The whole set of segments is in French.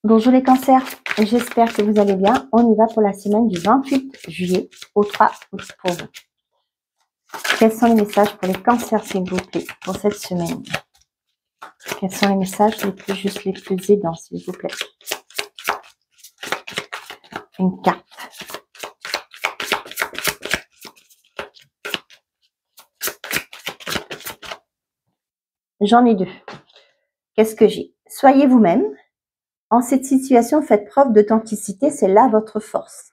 Bonjour les cancers, j'espère que vous allez bien. On y va pour la semaine du 28 juillet au 3 août pour vous. Quels sont les messages pour les cancers s'il vous plaît pour cette semaine? Quels sont les messages les plus justes, les plus aidants s'il vous plaît? Une carte. J'en ai deux. Qu'est-ce que j'ai? Soyez vous-même. En cette situation, faites preuve d'authenticité, c'est là votre force.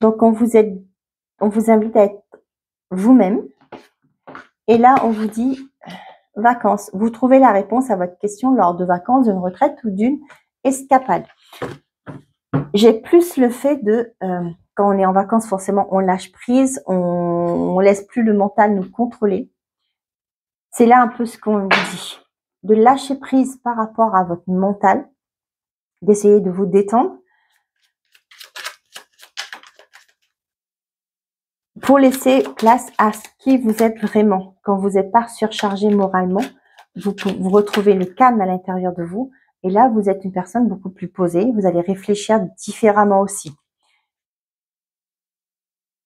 Donc, on vous invite à être vous-même. Et là, on vous dit vacances. Vous trouvez la réponse à votre question lors de vacances, d'une retraite ou d'une escapade. J'ai plus le fait de, quand on est en vacances, forcément, on lâche prise, on laisse plus le mental nous contrôler. C'est là un peu ce qu'on vous dit. De lâcher prise par rapport à votre mental, d'essayer de vous détendre, pour laisser place à ce qui vous êtes vraiment. Quand vous n'êtes pas surchargé moralement, vous retrouvez le calme à l'intérieur de vous. Et là, vous êtes une personne beaucoup plus posée. Vous allez réfléchir différemment aussi.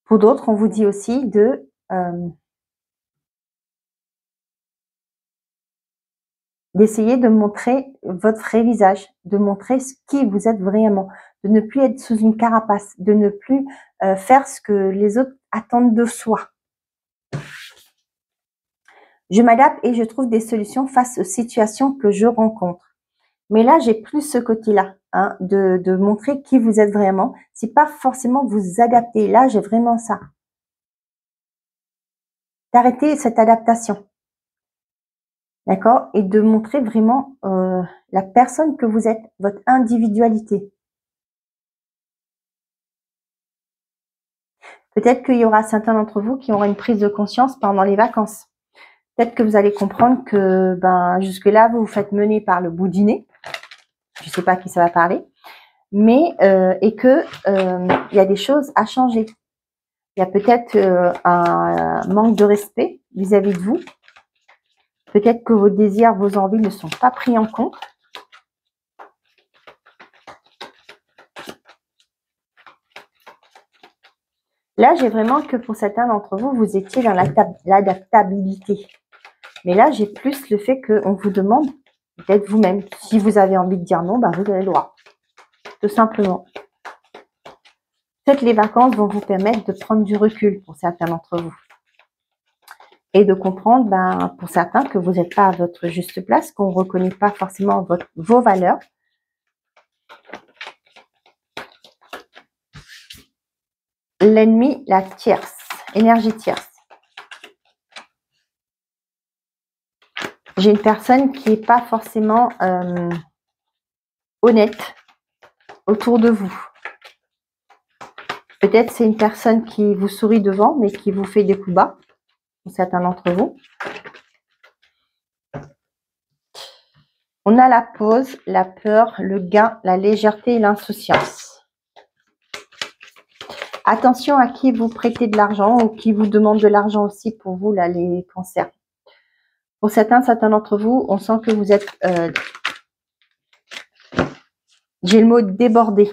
Pour d'autres, on vous dit aussi de d'essayer de montrer votre vrai visage, de montrer ce qui vous êtes vraiment, de ne plus être sous une carapace, de ne plus faire ce que les autres attendent de soi. Je m'adapte et je trouve des solutions face aux situations que je rencontre. Mais là, j'ai plus ce côté-là, hein, de montrer qui vous êtes vraiment. C'est pas forcément vous adapter. Là, j'ai vraiment ça. D'arrêter cette adaptation. D'accord? Et de montrer vraiment la personne que vous êtes, votre individualité. Peut-être qu'il y aura certains d'entre vous qui auront une prise de conscience pendant les vacances. Peut-être que vous allez comprendre que jusque-là, vous vous faites mener par le bout du nez. Je ne sais pas à qui ça va parler. Mais et que il y a des choses à changer. Il y a peut-être un manque de respect vis-à-vis de vous. Peut-être que vos désirs, vos envies ne sont pas pris en compte. Là, j'ai vraiment que pour certains d'entre vous, vous étiez dans l'adaptabilité. Mais là, j'ai plus le fait qu'on vous demande d'être vous-même. Si vous avez envie de dire non, vous avez le droit. Tout simplement. Peut-être les vacances vont vous permettre de prendre du recul pour certains d'entre vous. Et de comprendre, pour certains, que vous n'êtes pas à votre juste place, qu'on ne reconnaît pas forcément vos valeurs. L'ennemi, la tierce, énergie tierce. J'ai une personne qui n'est pas forcément honnête autour de vous. Peut-être c'est une personne qui vous sourit devant, mais qui vous fait des coups bas, pour certains d'entre vous. On a la pause, la peur, le gain, la légèreté et l'insouciance. Attention à qui vous prêtez de l'argent ou qui vous demande de l'argent aussi pour vous, là, les cancers. Pour certains d'entre vous, on sent que vous êtes, j'ai le mot débordé.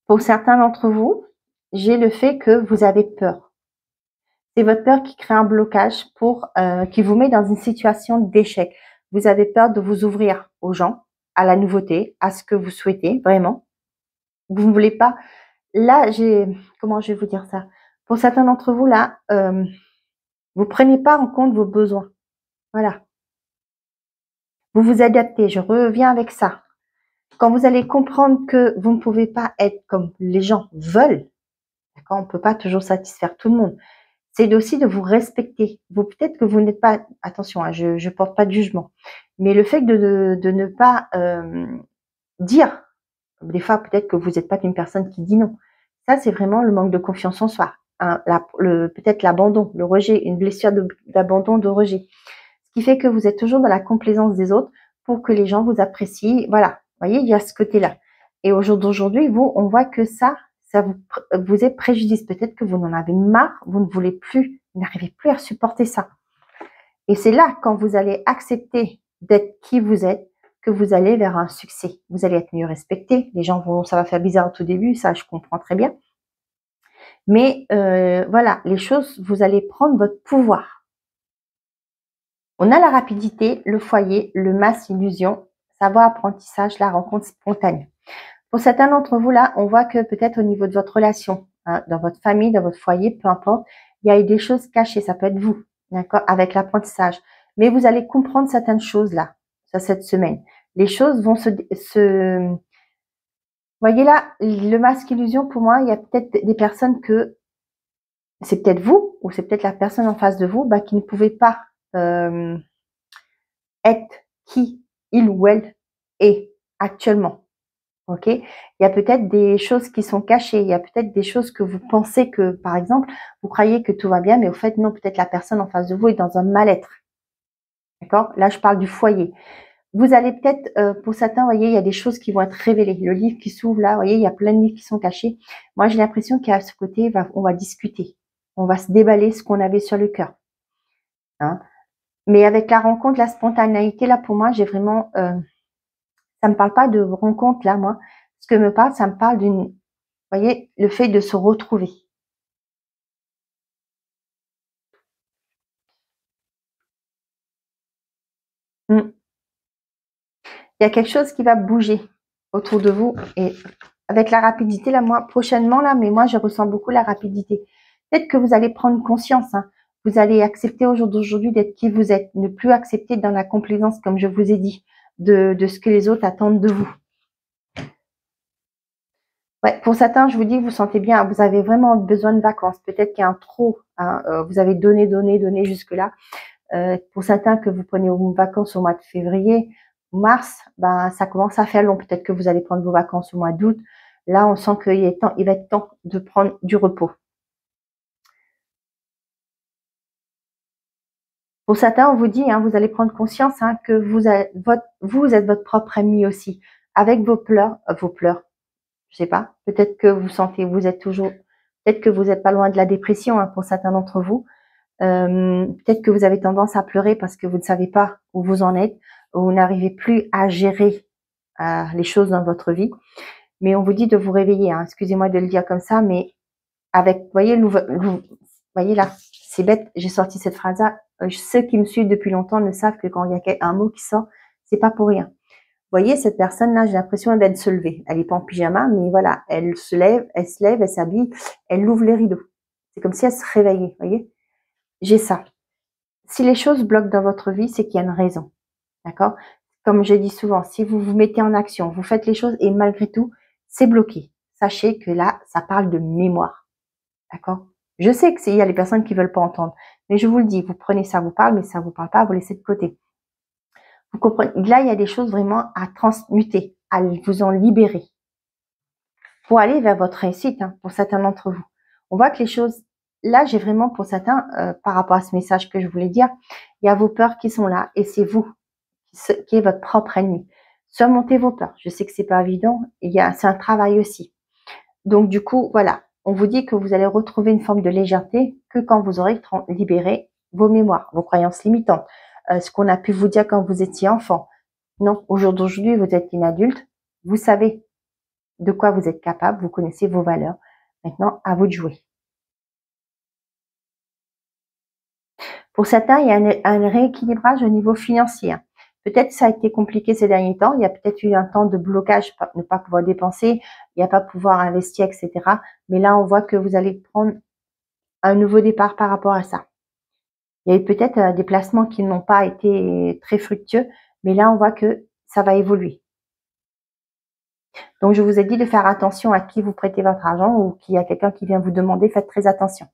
Pour certains d'entre vous, j'ai le fait que vous avez peur. C'est votre peur qui crée un blocage qui vous met dans une situation d'échec. Vous avez peur de vous ouvrir aux gens, à la nouveauté, à ce que vous souhaitez, vraiment. Vous ne voulez pas. Là, comment je vais vous dire ça? Pour certains d'entre vous, là, vous prenez pas en compte vos besoins. Voilà. Vous vous adaptez. Je reviens avec ça. Quand vous allez comprendre que vous ne pouvez pas être comme les gens veulent, d'accord, on ne peut pas toujours satisfaire tout le monde. C'est aussi de vous respecter. Peut-être que vous n'êtes pas, attention, hein, je ne porte pas de jugement, mais le fait de ne pas dire, des fois peut-être que vous n'êtes pas une personne qui dit non. Ça, c'est vraiment le manque de confiance en soi. Hein, peut-être l'abandon, le rejet, une blessure d'abandon, de rejet. Ce qui fait que vous êtes toujours dans la complaisance des autres pour que les gens vous apprécient. Voilà, vous voyez, il y a ce côté-là. Et au jour d'aujourd'hui, on voit que ça vous est préjudice. Peut-être que vous en avez marre, vous ne voulez plus Vous n'arrivez plus à supporter ça. Et c'est là, quand vous allez accepter d'être qui vous êtes, que vous allez vers un succès. Vous allez être mieux respecté. Les gens vont, ça va faire bizarre au tout début, ça je comprends très bien. Mais voilà, les choses, vous allez prendre votre pouvoir. On a la rapidité, le foyer, le masse illusion, savoir apprentissage, la rencontre spontanée. Pour certains d'entre vous là, on voit que peut-être au niveau de votre relation, hein, dans votre famille, dans votre foyer, peu importe, il y a eu des choses cachées, ça peut être vous, d'accord, avec l'apprentissage. Mais vous allez comprendre certaines choses là, cette semaine. Les choses vont se... Voyez là, le masque illusion, pour moi, il y a peut-être des personnes que c'est peut-être vous ou c'est peut-être la personne en face de vous bah, qui ne pouvait pas être qui il ou elle est actuellement. Ok, il y a peut-être des choses qui sont cachées, il y a peut-être des choses que vous pensez que, par exemple, vous croyez que tout va bien, mais au fait, non, peut-être la personne en face de vous est dans un mal-être. D'accord? Là, je parle du foyer. Vous allez peut-être, pour certains, vous voyez, il y a des choses qui vont être révélées. Le livre qui s'ouvre là, vous voyez, il y a plein de livres qui sont cachés. Moi, j'ai l'impression qu'à ce côté, on va discuter. On va se déballer ce qu'on avait sur le cœur. Hein? Mais avec la rencontre, la spontanéité, là, pour moi, j'ai vraiment... ça me parle pas de rencontre, là, moi. Ce que me parle, ça me parle d'une... Vous voyez, le fait de se retrouver. Il y a quelque chose qui va bouger autour de vous et avec la rapidité, là, moi, prochainement, là, mais moi, je ressens beaucoup la rapidité. Peut-être que vous allez prendre conscience, hein. Vous allez accepter au jour d'aujourd'hui d'être qui vous êtes, ne plus accepter dans la complaisance, comme je vous ai dit, de ce que les autres attendent de vous. Ouais, pour certains, je vous dis, vous sentez bien, vous avez vraiment besoin de vacances. Peut-être qu'il y a un trop, hein, vous avez donné, donné, donné jusque-là. Pour certains que vous prenez vos vacances au mois de février, mars, ben ça commence à faire long. Peut-être que vous allez prendre vos vacances au mois d'août. Là, on sent il va être temps de prendre du repos. Pour certains, on vous dit, hein, vous allez prendre conscience hein, que vous êtes votre propre ami aussi, avec vos pleurs. Je sais pas. Peut-être que vous sentez, vous êtes toujours, peut-être que vous n'êtes pas loin de la dépression hein, pour certains d'entre vous. Peut-être que vous avez tendance à pleurer parce que vous ne savez pas où vous en êtes, où vous n'arrivez plus à gérer les choses dans votre vie. Mais on vous dit de vous réveiller. Hein. Excusez-moi de le dire comme ça, mais avec, voyez là, c'est bête, j'ai sorti cette phrase-là. Ceux qui me suivent depuis longtemps ne savent que quand il y a un mot qui sort, c'est pas pour rien. Vous voyez, cette personne-là, j'ai l'impression d'elle se lever. Elle est pas en pyjama, mais voilà, elle se lève, elle s'habille, elle ouvre les rideaux. C'est comme si elle se réveillait, vous voyez. J'ai ça. Si les choses bloquent dans votre vie, c'est qu'il y a une raison. D'accord? Comme je dis souvent, si vous vous mettez en action, vous faites les choses et malgré tout, c'est bloqué. Sachez que là, ça parle de mémoire. D'accord? Je sais que il y a les personnes qui veulent pas entendre, mais je vous le dis, vous prenez ça vous parle, mais ça vous parle pas, vous laissez de côté. Vous comprenez? Là, il y a des choses vraiment à transmuter, à vous en libérer pour aller vers votre réussite, hein, pour certains d'entre vous. On voit que les choses, là, j'ai vraiment pour certains, par rapport à ce message que je voulais dire, il y a vos peurs qui sont là et c'est vous qui est votre propre ennemi. Surmontez vos peurs. Je sais que c'est pas évident, c'est un travail aussi. Donc du coup, voilà, on vous dit que vous allez retrouver une forme de légèreté que quand vous aurez libéré vos mémoires, vos croyances limitantes, ce qu'on a pu vous dire quand vous étiez enfant. Non, aujourd'hui, vous êtes une adulte, vous savez de quoi vous êtes capable, vous connaissez vos valeurs. Maintenant, à vous de jouer. Pour certains, il y a un rééquilibrage au niveau financier. Peut-être que ça a été compliqué ces derniers temps. Il y a peut-être eu un temps de blocage, ne pas pouvoir dépenser, il n'y a pas pouvoir investir, etc. Mais là, on voit que vous allez prendre un nouveau départ par rapport à ça. Il y a eu peut-être des placements qui n'ont pas été très fructueux, mais là, on voit que ça va évoluer. Donc, je vous ai dit de faire attention à qui vous prêtez votre argent ou qu'il y a quelqu'un qui vient vous demander, faites très attention.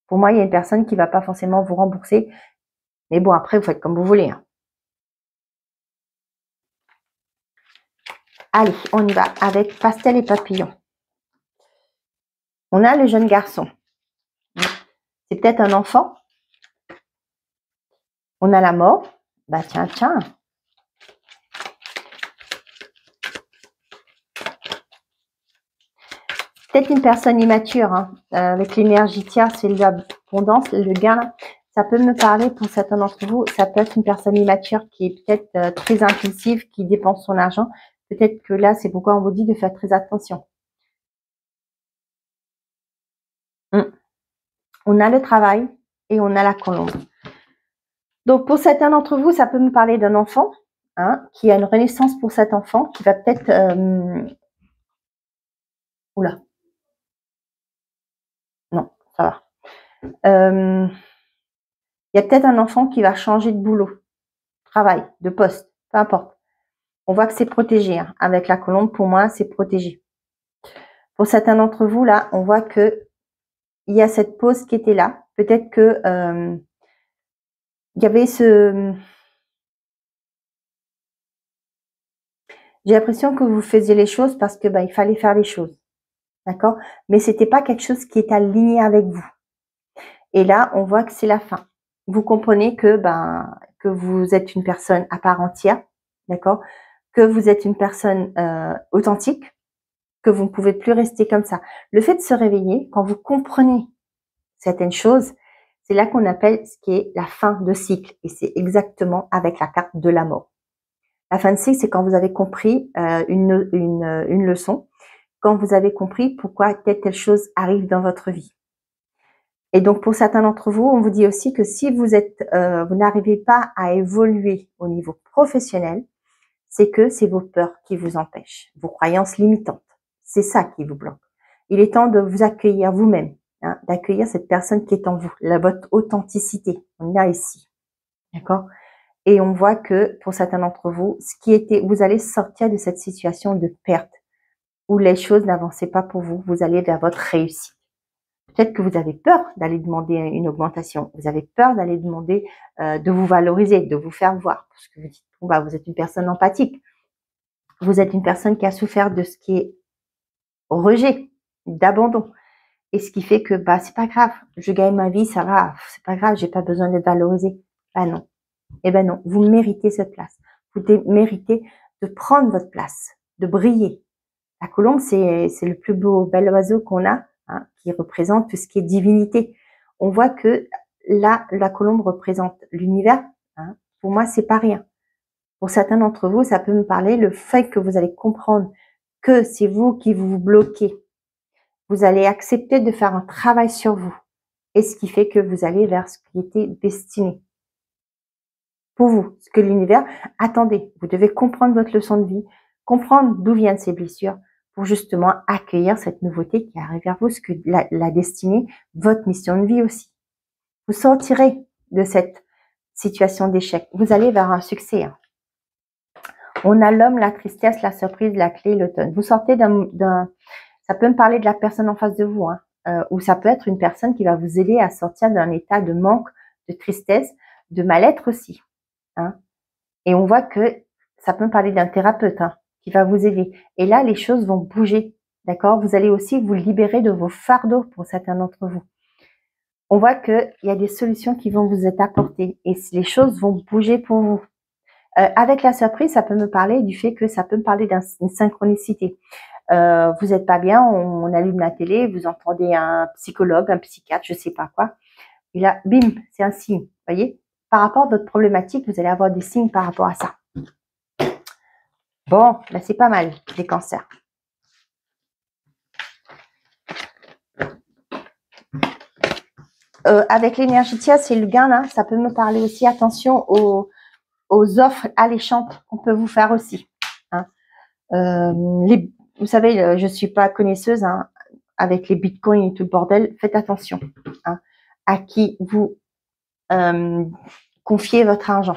Pour moi, il y a une personne qui ne va pas forcément vous rembourser. Mais bon, après, vous faites comme vous voulez. Hein. Allez, on y va avec pastel et papillon. On a le jeune garçon. C'est peut-être un enfant. On a la mort. Bah tiens, tiens. Peut-être une personne immature. Hein. Avec l'énergie tierce, c'est là, correspondance, le gain, ça peut me parler pour certains d'entre vous, ça peut être une personne immature qui est peut-être très impulsive, qui dépense son argent. Peut-être que là, c'est pourquoi on vous dit de faire très attention. On a le travail et on a la colombe. Donc, pour certains d'entre vous, ça peut me parler d'un enfant, hein, qui a une renaissance pour cet enfant, qui va peut-être... Oula. Non, ça va. Il y a peut-être un enfant qui va changer de boulot, travail, de poste, peu importe. On voit que c'est protégé. Hein. Avec la colombe, pour moi, c'est protégé. Pour certains d'entre vous, là, on voit que il y a cette pause qui était là. Peut-être que il y avait ce... J'ai l'impression que vous faisiez les choses parce que il fallait faire les choses. D'accord? Mais c'était pas quelque chose qui est aligné avec vous. Et là, on voit que c'est la fin. Vous comprenez que vous êtes une personne à part entière, d'accord? Que vous êtes une personne authentique, que vous ne pouvez plus rester comme ça. Le fait de se réveiller, quand vous comprenez certaines choses, c'est là qu'on appelle ce qui est la fin de cycle. Et c'est exactement avec la carte de la mort. La fin de cycle, c'est quand vous avez compris une leçon, quand vous avez compris pourquoi telle chose arrive dans votre vie. Et donc, pour certains d'entre vous, on vous dit aussi que si vous n'arrivez pas à évoluer au niveau professionnel, c'est que c'est vos peurs qui vous empêchent, vos croyances limitantes. C'est ça qui vous bloque. Il est temps de vous accueillir vous-même, hein, d'accueillir cette personne qui est en vous, votre authenticité. On est là ici, d'accord? Et on voit que pour certains d'entre vous, vous allez sortir de cette situation de perte où les choses n'avançaient pas pour vous. Vous allez vers votre réussite. Peut-être que vous avez peur d'aller demander une augmentation. Vous avez peur d'aller demander de vous valoriser, de vous faire voir. Parce que vous dites, vous êtes une personne empathique. Vous êtes une personne qui a souffert de ce qui est rejet, d'abandon. Et ce qui fait que, c'est pas grave. Je gagne ma vie, ça va. C'est pas grave, j'ai pas besoin d'être valorisée. Non. Eh ben non, vous méritez cette place. Vous méritez de prendre votre place, de briller. La colombe, c'est le plus bel oiseau qu'on a, hein, qui représente tout ce qui est divinité. On voit que là, la colombe représente l'univers. Hein. Pour moi, c'est pas rien. Pour certains d'entre vous, ça peut me parler le fait que vous allez comprendre que c'est vous qui vous bloquez. Vous allez accepter de faire un travail sur vous. Et ce qui fait que vous allez vers ce qui était destiné. Pour vous, ce que l'univers, attendez, vous devez comprendre votre leçon de vie, comprendre d'où viennent ces blessures pour justement accueillir cette nouveauté qui arrive vers vous, ce que la destinée, votre mission de vie aussi. Vous sortirez de cette situation d'échec. Vous allez vers un succès. Hein. On a l'homme, la tristesse, la surprise, la clé, l'automne. Vous sortez ça peut me parler de la personne en face de vous, hein, ou ça peut être une personne qui va vous aider à sortir d'un état de manque, de tristesse, de mal-être aussi. Hein. Et on voit que ça peut me parler d'un thérapeute, hein, qui va vous aider. Et là, les choses vont bouger, d'accord? Vous allez aussi vous libérer de vos fardeaux pour certains d'entre vous. On voit qu'il y a des solutions qui vont vous être apportées et les choses vont bouger pour vous. Avec la surprise, ça peut me parler du fait que ça peut me parler d'une synchronicité. Vous n'êtes pas bien, on allume la télé, vous entendez un psychologue, un psychiatre, je sais pas quoi. Et là, bim, c'est un signe, voyez? Par rapport à votre problématique, vous allez avoir des signes par rapport à ça. Bon, c'est pas mal, les cancers. Avec l'énergie tiers, c'est le gain, là, ça peut me parler aussi, attention aux offres alléchantes qu'on peut vous faire aussi. Hein. Vous savez, je suis pas connaisseuse, hein, avec les bitcoins et tout le bordel, faites attention, hein, à qui vous confiez votre argent.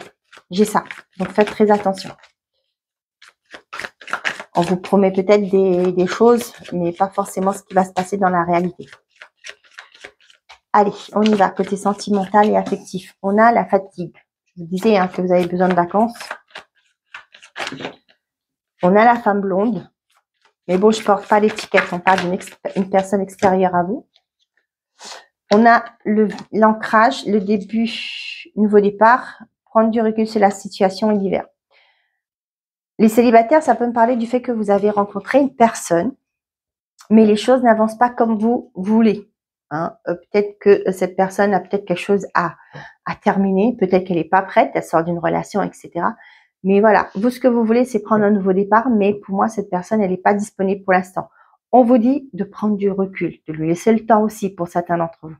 J'ai ça, donc faites très attention. On vous promet peut-être des choses, mais pas forcément ce qui va se passer dans la réalité. Allez, on y va, côté sentimental et affectif. On a la fatigue. Je vous disais, hein, que vous avez besoin de vacances. On a la femme blonde. Mais bon, je porte pas l'étiquette, on parle d'une personne extérieure à vous. On a l'ancrage, le début, nouveau départ, prendre du recul sur la situation et divers. Les célibataires, ça peut me parler du fait que vous avez rencontré une personne, mais les choses n'avancent pas comme vous voulez. hein. Peut-être que cette personne a peut-être quelque chose à terminer. Peut-être qu'elle n'est pas prête, elle sort d'une relation, etc. Mais voilà, vous, ce que vous voulez, c'est prendre un nouveau départ. Mais pour moi, cette personne, elle n'est pas disponible pour l'instant. On vous dit de prendre du recul, de lui laisser le temps aussi pour certains d'entre vous.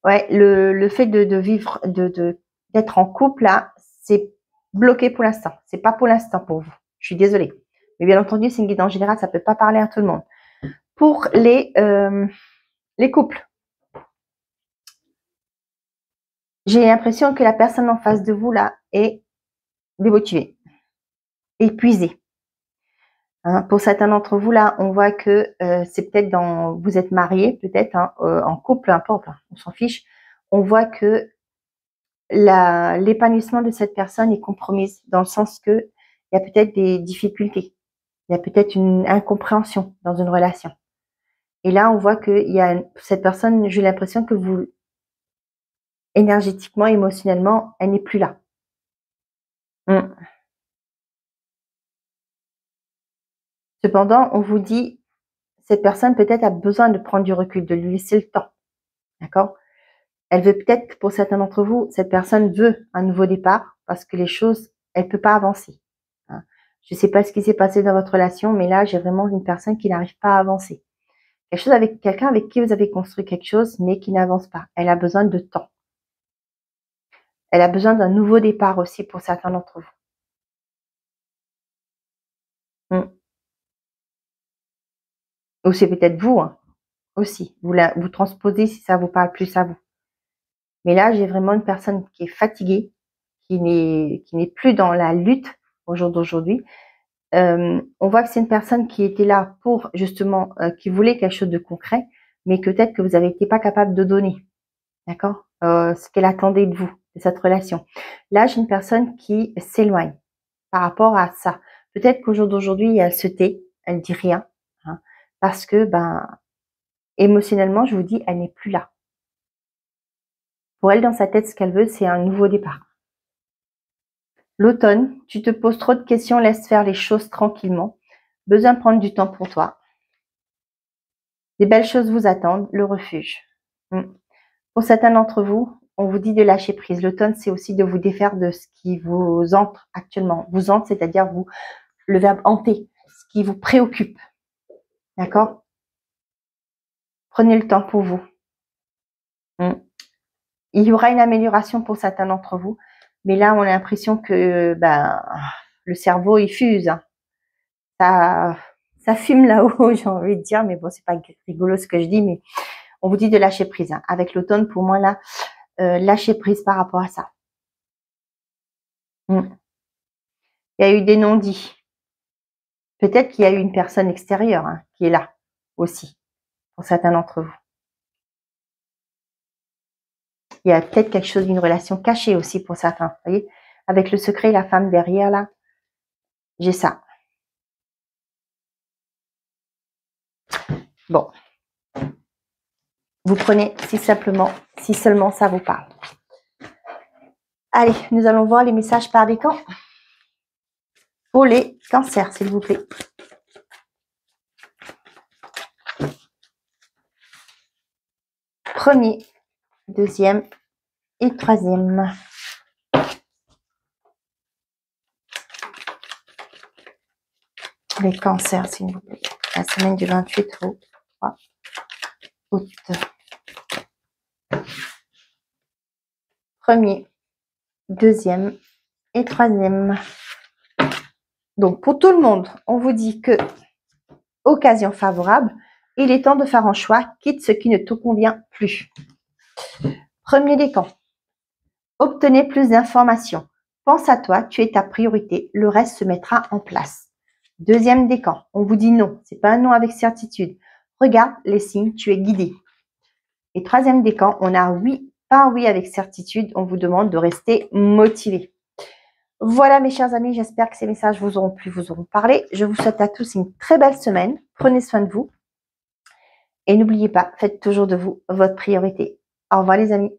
Ouais, le fait de vivre, d'être en couple, là, c'est bloqué pour l'instant. C'est pas pour l'instant pour vous. Je suis désolée. Mais bien entendu, c'est une guide en général, ça peut pas parler à tout le monde. Pour les couples, j'ai l'impression que la personne en face de vous, là, est démotivée, épuisée. Hein, pour certains d'entre vous, là, on voit que c'est peut-être vous êtes mariés, peut-être, hein, en couple, peu importe, hein, on s'en fiche. On voit que l'épanouissement de cette personne est compromise dans le sens que il y a peut-être des difficultés, il y a peut-être une incompréhension dans une relation. Et là, on voit que cette personne, j'ai l'impression que vous, énergétiquement, émotionnellement, elle n'est plus là. Cependant, on vous dit, cette personne peut-être a besoin de prendre du recul, de lui laisser le temps. D'accord? Elle veut peut-être, pour certains d'entre vous, cette personne veut un nouveau départ parce que les choses, elle peut pas avancer. Hein. Je ne sais pas ce qui s'est passé dans votre relation, mais là, j'ai vraiment une personne qui n'arrive pas à avancer. Quelque chose avec quelqu'un avec qui vous avez construit quelque chose, mais qui n'avance pas. Elle a besoin de temps. Elle a besoin d'un nouveau départ aussi pour certains d'entre vous. Ou c'est peut-être vous, hein, aussi. Vous transposez si ça vous parle plus à vous. Mais là, j'ai vraiment une personne qui est fatiguée, qui n'est plus dans la lutte au jour d'aujourd'hui. On voit que c'est une personne qui était là pour justement, qui voulait quelque chose de concret, mais que peut-être que vous avez été pas capable de donner, d'accord, ce qu'elle attendait de vous, de cette relation. Là, j'ai une personne qui s'éloigne par rapport à ça. Peut-être qu'au jour d'aujourd'hui, elle se tait, elle dit rien, hein, parce que émotionnellement, je vous dis, elle n'est plus là. Pour elle, dans sa tête, ce qu'elle veut, c'est un nouveau départ. L'automne, tu te poses trop de questions, laisse faire les choses tranquillement. Besoin de prendre du temps pour toi. Des belles choses vous attendent, le refuge. Pour certains d'entre vous, on vous dit de lâcher prise. L'automne, c'est aussi de vous défaire de ce qui vous entre actuellement. Vous entre, c'est-à-dire le verbe hanter, ce qui vous préoccupe. D'accord? Prenez le temps pour vous. Il y aura une amélioration pour certains d'entre vous, mais là, on a l'impression que le cerveau, il fuse. Hein. Ça fume là-haut, j'ai envie de dire, mais bon, c'est pas rigolo ce que je dis, mais on vous dit de lâcher prise. Hein. Avec l'automne, pour moi, là, lâcher prise par rapport à ça. Il y a eu des non-dits. Peut-être qu'il y a eu une personne extérieure, hein, qui est là aussi, pour certains d'entre vous. Il y a peut-être quelque chose d'une relation cachée aussi pour certains. Vous voyez, avec le secret, la femme derrière, là, j'ai ça. Bon. Vous prenez si seulement ça vous parle. Allez, nous allons voir les messages par décan pour les cancers, s'il vous plaît. Premier, deuxième et troisième. Les cancers, s'il vous plaît. La semaine du 28 au 3 août. Premier, deuxième et troisième. Donc, pour tout le monde, on vous dit que, occasion favorable, il est temps de faire un choix, quitte ce qui ne te convient plus. Premier décan. Obtenez plus d'informations. Pense à toi, tu es ta priorité, le reste se mettra en place. Deuxième décan, on vous dit non, c'est pas un non avec certitude. Regarde les signes, tu es guidé. Et troisième décan, on a oui, pas un oui avec certitude, on vous demande de rester motivé. Voilà mes chers amis, j'espère que ces messages vous auront plu, vous auront parlé. Je vous souhaite à tous une très belle semaine. Prenez soin de vous. Et n'oubliez pas, faites toujours de vous votre priorité. Au revoir les amis.